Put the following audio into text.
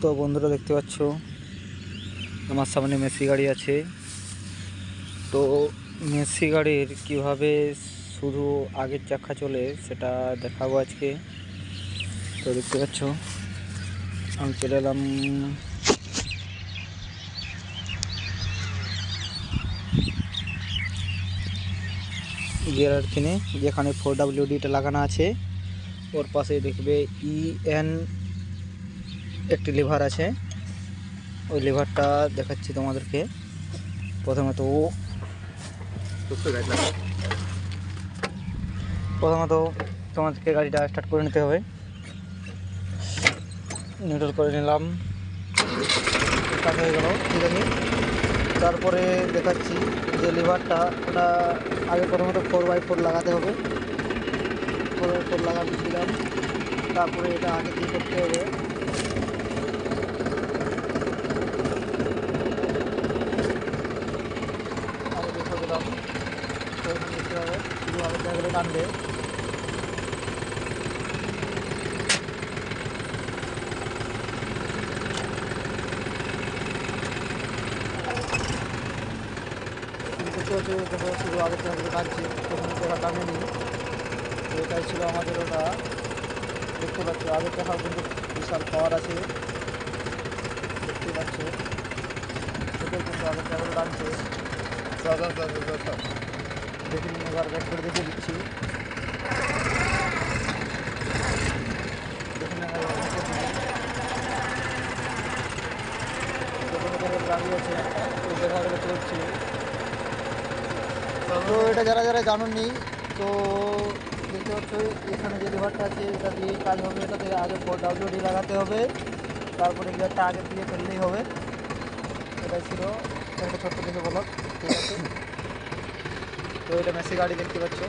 তো বন্ধুরা দেখতে পাচ্ছ আমার সামনে মেসি গাড়ি আছে। তো মেসি গাড়ির কিভাবে শুধু আগের চাকা চলে সেটা দেখাবো আজকে। তো দেখতে পাচ্ছ আমি চলে এলাম গিয়ার কিনে, যেখানে 4WD-টা লাগানো আছে। ওর পাশে দেখবে EN একটি লিভার আছে। ওই লিভারটা দেখাচ্ছি তোমাদেরকে। প্রথমত তোমাদেরকে গাড়িটা স্টার্ট করে নিতে হবে। নিউট্রাল করে নিলাম, স্টার্ট হয়ে গেল ঠিক আছে। তারপরে দেখাচ্ছি যে লিভারটা, ওটা আগে প্রথমত 4x4 লাগাতে হবে। 4x4 লাগাতে দিলাম, তারপরে এটা আগে দিয়ে করতে হবে। আগে দেখে দিলাম দেখতে হবে, শুধু আগে জায়গাটা টানবে। শুধু আগের জায়গাটা টানছে, তখন জায়গা টানেনি। তো এটাই ছিল আমাদের ওটা। দেখতে পাচ্ছ আগের চাকাও কিন্তু বিশাল পাওয়ার আছে, দেখতে পাচ্ছ। সেটাই কিন্তু আগের জায়গাটা টানছে। দেখে নিয়ে এবার ব্যাক করে দেখে দিচ্ছি। গাড়ি আছে ওই জায়গাগুলো চলছে। তো এটা যারা যারা জানেননি, তো দেখতে পাচ্ছ এখানে যে লিভারটা আছে এটা দিয়ে কাজ হবে। এটাতে আগে 4WD লাগাতে হবে, তারপরে গিয়ারটা আগে দিয়ে ফেললেই হবে। এটাই ছিল একটা ছোট্ট দেখে বলো, ঠিক আছে। তো এটা মেসি গাড়ি দেখতে পাচ্ছ।